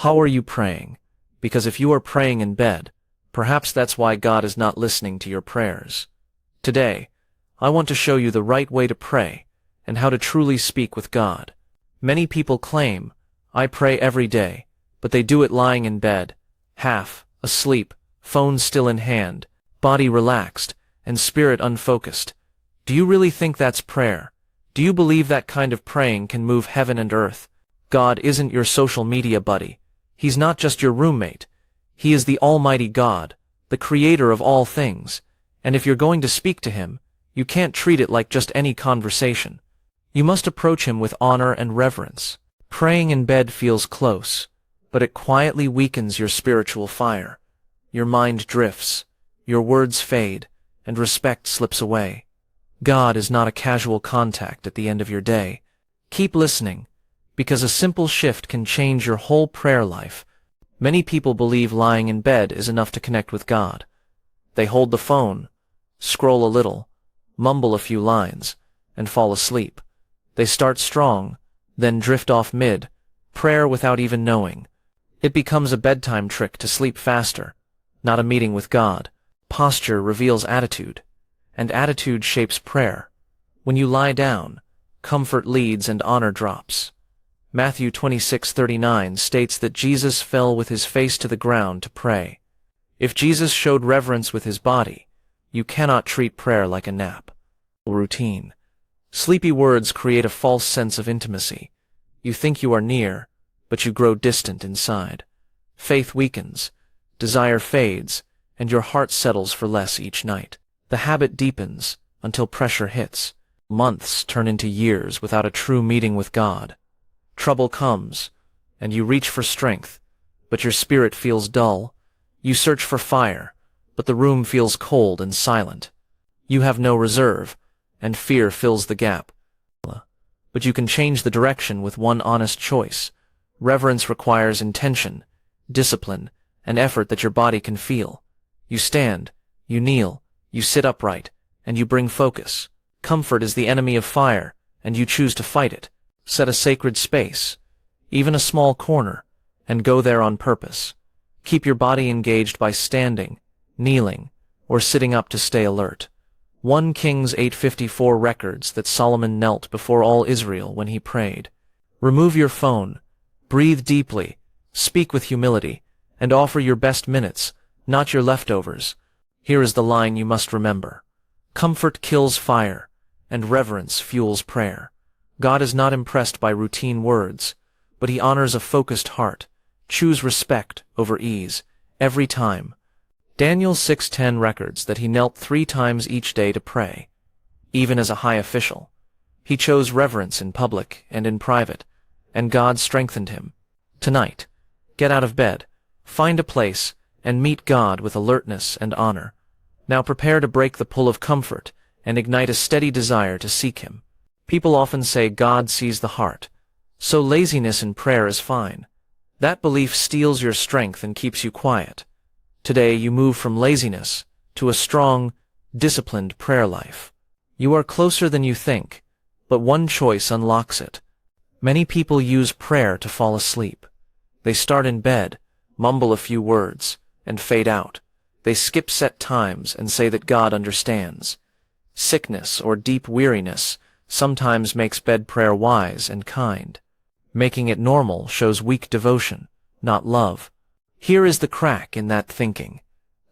How are you praying? Because if you are praying in bed, perhaps that's why God is not listening to your prayers. Today, I want to show you the right way to pray and how to truly speak with God. Many people claim, I pray every day, but they do it lying in bed, half asleep, phone still in hand, body relaxed, and spirit unfocused. Do you really think that's prayer? Do you believe that kind of praying can move heaven and earth? God isn't your social media buddy. He's not just your roommate. He is the Almighty God, the creator of all things. And if you're going to speak to him, you can't treat it like just any conversation. You must approach him with honor and reverence. Praying in bed feels close, but it quietly weakens your spiritual fire. Your mind drifts, your words fade, and respect slips away. God is not a casual contact at the end of your day. Keep listening, because a simple shift can change your whole prayer life. Many people believe lying in bed is enough to connect with God. They hold the phone, scroll a little, mumble a few lines, and fall asleep. They start strong, then drift off mid-prayer without even knowing. It becomes a bedtime trick to sleep faster, not a meeting with God. Posture reveals attitude, and attitude shapes prayer. When you lie down, comfort leads and honor drops. Matthew 26:39 states that Jesus fell with his face to the ground to pray. If Jesus showed reverence with his body, you cannot treat prayer like a nap. Routine. Sleepy words create a false sense of intimacy. You think you are near, but you grow distant inside. Faith weakens, desire fades, and your heart settles for less each night. The habit deepens until pressure hits. Months turn into years without a true meeting with God. Trouble comes, and you reach for strength, but your spirit feels dull. You search for fire, but the room feels cold and silent. You have no reserve, and fear fills the gap. But you can change the direction with one honest choice. Reverence requires intention, discipline, and effort that your body can feel. You stand, you kneel, you sit upright, and you bring focus. Comfort is the enemy of fire, and you choose to fight it. Set a sacred space, even a small corner, and go there on purpose. Keep your body engaged by standing, kneeling, or sitting up to stay alert. 1 Kings 8:54 records that Solomon knelt before all Israel when he prayed. Remove your phone, breathe deeply, speak with humility, and offer your best minutes, not your leftovers. Here is the line you must remember. Comfort kills fire, and reverence fuels prayer. God is not impressed by routine words, but he honors a focused heart. Choose respect over ease, every time. Daniel 6:10 records that he knelt 3 times each day to pray. Even as a high official, he chose reverence in public and in private, and God strengthened him. Tonight, get out of bed, find a place, and meet God with alertness and honor. Now prepare to break the pull of comfort and ignite a steady desire to seek him. People often say God sees the heart, so laziness in prayer is fine. That belief steals your strength and keeps you quiet. Today you move from laziness to a strong, disciplined prayer life. You are closer than you think, but one choice unlocks it. Many people use prayer to fall asleep. They start in bed, mumble a few words, and fade out. They skip set times and say that God understands. Sickness or deep weariness sometimes makes bed prayer wise and kind. Making it normal shows weak devotion, not love. Here is the crack in that thinking.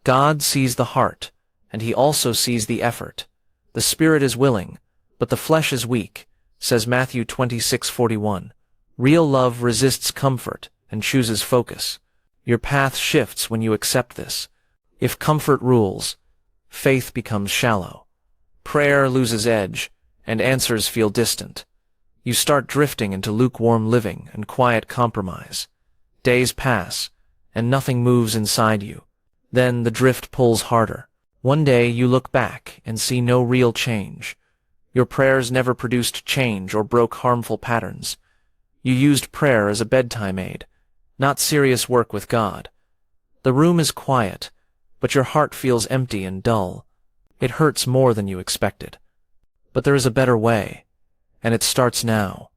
God sees the heart, and he also sees the effort. The spirit is willing, but the flesh is weak, says Matthew 26:41. Real love resists comfort and chooses focus. Your path shifts when you accept this. If comfort rules, faith becomes shallow. Prayer loses edge, and answers feel distant. You start drifting into lukewarm living and quiet compromise. Days pass, and nothing moves inside you. Then the drift pulls harder. One day you look back and see no real change. Your prayers never produced change or broke harmful patterns. You used prayer as a bedtime aid, not serious work with God. The room is quiet, but your heart feels empty and dull. It hurts more than you expected. But there is a better way, and it starts now.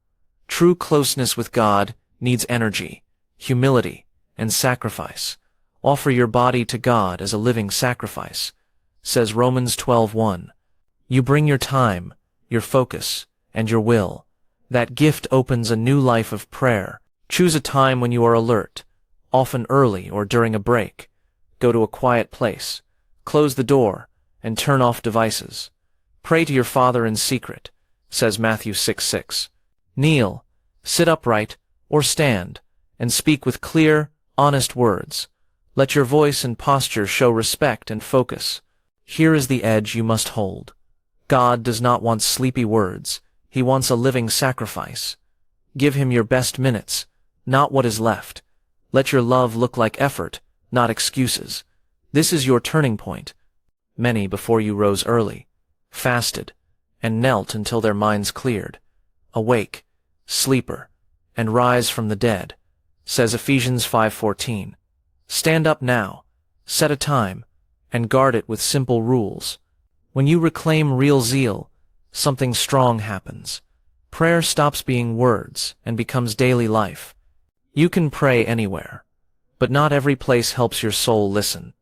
True closeness with God needs energy, humility, and sacrifice. Offer your body to God as a living sacrifice, says Romans 12:1. You bring your time, your focus, and your will. That gift opens a new life of prayer. Choose a time when you are alert, often early or during a break. Go to a quiet place, close the door, and turn off devices. Pray to your Father in secret, says Matthew 6:6. Kneel, sit upright, or stand, and speak with clear, honest words. Let your voice and posture show respect and focus. Here is the edge you must hold. God does not want sleepy words. He wants a living sacrifice. Give him your best minutes, not what is left. Let your love look like effort, not excuses. This is your turning point. Many before you rose early, fasted, and knelt until their minds cleared. Awake, sleeper, and rise from the dead, says Ephesians 5:14. Stand up now, set a time, and guard it with simple rules. When you reclaim real zeal, something strong happens. Prayer stops being words and becomes daily life. You can pray anywhere, but not every place helps your soul listen.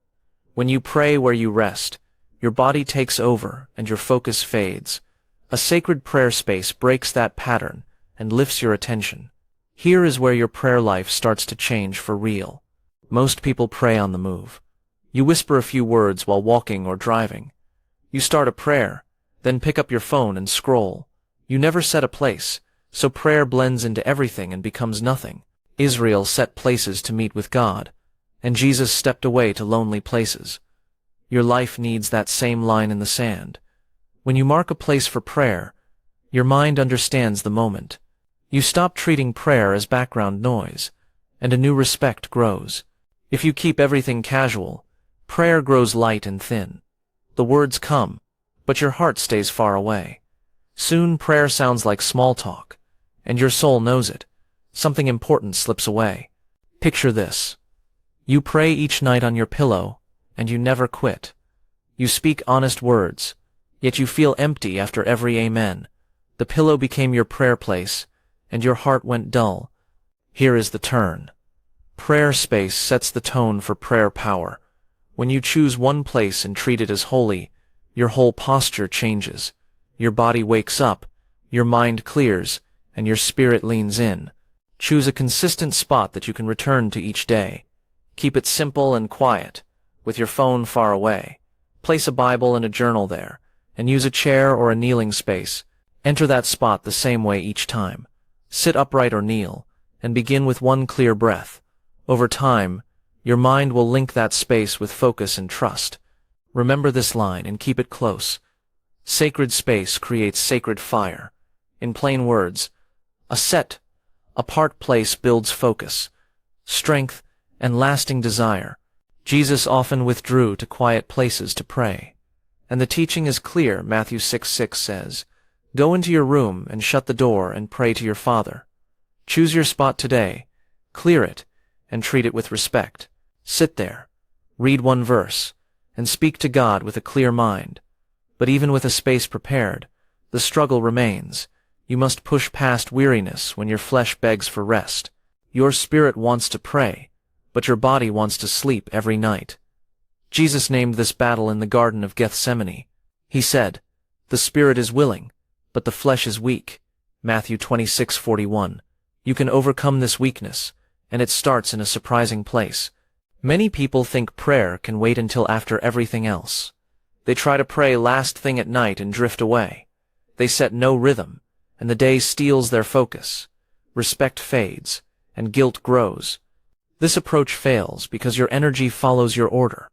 When you pray where you rest, your body takes over and your focus fades. A sacred prayer space breaks that pattern and lifts your attention. Here is where your prayer life starts to change for real. Most people pray on the move. You whisper a few words while walking or driving. You start a prayer, then pick up your phone and scroll. You never set a place, so prayer blends into everything and becomes nothing. Israel set places to meet with God, and Jesus stepped away to lonely places. Your life needs that same line in the sand. When you mark a place for prayer, your mind understands the moment. You stop treating prayer as background noise, and a new respect grows. If you keep everything casual, prayer grows light and thin. The words come, but your heart stays far away. Soon prayer sounds like small talk, and your soul knows it. Something important slips away. Picture this. You pray each night on your pillow, and you never quit. You speak honest words, yet you feel empty after every amen. The pillow became your prayer place, and your heart went dull. Here is the turn. Prayer space sets the tone for prayer power. When you choose one place and treat it as holy, your whole posture changes. Your body wakes up, your mind clears, and your spirit leans in. Choose a consistent spot that you can return to each day. Keep it simple and quiet, with your phone far away. Place a Bible and a journal there, and use a chair or a kneeling space. Enter that spot the same way each time. Sit upright or kneel, and begin with one clear breath. Over time, your mind will link that space with focus and trust. Remember this line and keep it close. Sacred space creates sacred fire. In plain words, a set, apart place builds focus, strength, and lasting desire. Jesus often withdrew to quiet places to pray. And the teaching is clear. Matthew 6:6 says, "Go into your room and shut the door and pray to your Father." Choose your spot today, clear it, and treat it with respect. Sit there, read one verse, and speak to God with a clear mind. But even with a space prepared, the struggle remains. You must push past weariness when your flesh begs for rest. Your spirit wants to pray, but your body wants to sleep every night. Jesus named this battle in the Garden of Gethsemane. He said, "The spirit is willing, but the flesh is weak." Matthew 26:41. You can overcome this weakness, and it starts in a surprising place. Many people think prayer can wait until after everything else. They try to pray last thing at night and drift away. They set no rhythm, and the day steals their focus. Respect fades, and guilt grows. This approach fails because your energy follows your order.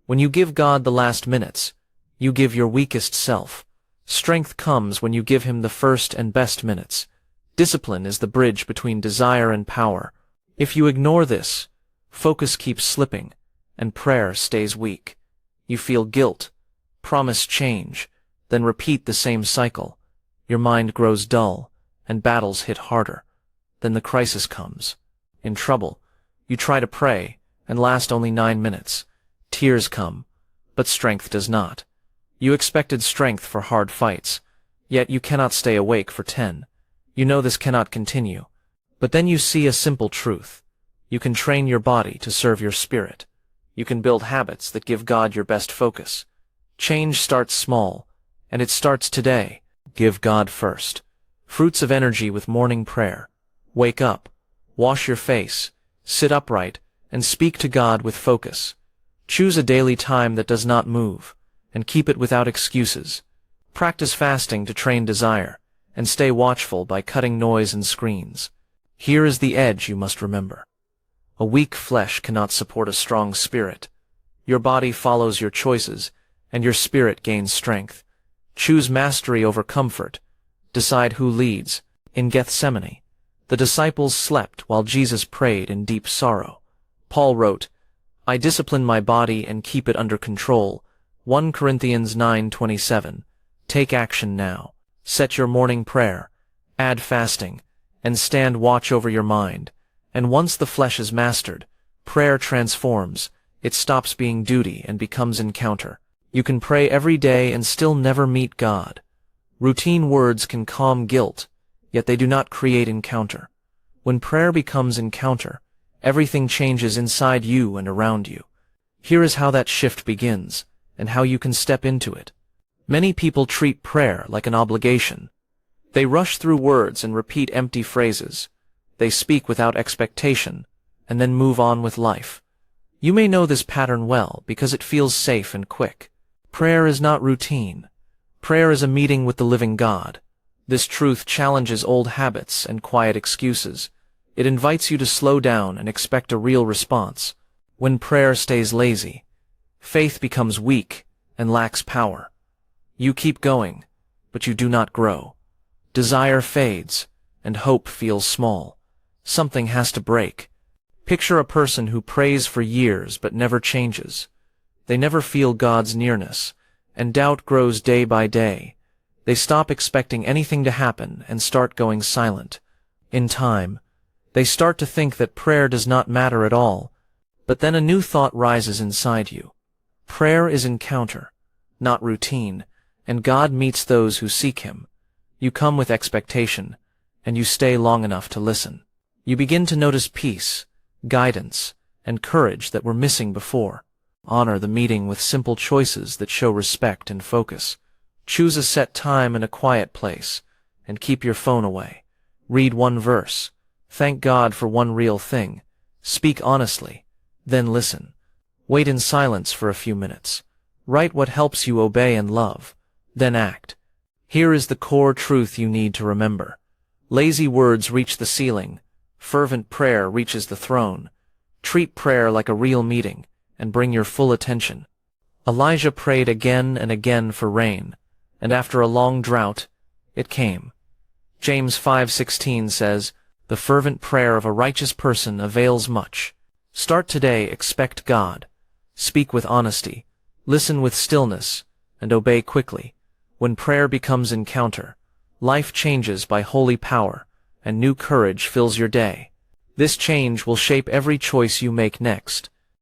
When you give God the last minutes, you give your weakest self. Strength comes when you give him the first and best minutes. Discipline is the bridge between desire and power. If you ignore this, focus keeps slipping, and prayer stays weak. You feel guilt, promise change, then repeat the same cycle. Your mind grows dull, and battles hit harder. Then the crisis comes. In trouble, you try to pray, and last only 9 minutes. Tears come, but strength does not. You expected strength for hard fights, yet you cannot stay awake for 10. You know this cannot continue. But then you see a simple truth. You can train your body to serve your spirit. You can build habits that give God your best focus. Change starts small, and it starts today. Give God first. Fruits of energy with morning prayer. Wake up, wash your face, sit upright, and speak to God with focus. Choose a daily time that does not move, and keep it without excuses. Practice fasting to train desire, and stay watchful by cutting noise and screens. Here is the edge you must remember. A weak flesh cannot support a strong spirit. Your body follows your choices, and your spirit gains strength. Choose mastery over comfort. Decide who leads. In Gethsemane, the disciples slept while Jesus prayed in deep sorrow. Paul wrote, "I discipline my body and keep it under control." 1 Corinthians 9:27. Take action now. Set your morning prayer, add fasting, and stand watch over your mind. And once the flesh is mastered, prayer transforms. It stops being duty and becomes encounter. You can pray every day and still never meet God. Routine words can calm guilt, yet they do not create encounter. When prayer becomes encounter, everything changes inside you and around you. Here is how that shift begins, and how you can step into it. Many people treat prayer like an obligation. They rush through words and repeat empty phrases. They speak without expectation, and then move on with life. You may know this pattern well because it feels safe and quick. Prayer is not routine. Prayer is a meeting with the living God. This truth challenges old habits and quiet excuses. It invites you to slow down and expect a real response. When prayer stays lazy, faith becomes weak and lacks power. You keep going, but you do not grow. Desire fades, and hope feels small. Something has to break. Picture a person who prays for years but never changes. They never feel God's nearness, and doubt grows day by day. They stop expecting anything to happen and start going silent. In time, they start to think that prayer does not matter at all, but then a new thought rises inside you. Prayer is encounter, not routine, and God meets those who seek Him. You come with expectation, and you stay long enough to listen. You begin to notice peace, guidance, and courage that were missing before. Honor the meeting with simple choices that show respect and focus. Choose a set time and a quiet place, and keep your phone away. Read one verse. Thank God for one real thing. Speak honestly, then listen. Wait in silence for a few minutes. Write what helps you obey and love, then act. Here is the core truth you need to remember. Lazy words reach the ceiling. Fervent prayer reaches the throne. Treat prayer like a real meeting, and bring your full attention. Elijah prayed again and again for rain, and after a long drought, it came. James 5:16 says, "The fervent prayer of a righteous person avails much." Start today, expect God. Speak with honesty, listen with stillness, and obey quickly. When prayer becomes encounter, life changes by holy power, and new courage fills your day. This change will shape every choice you make next.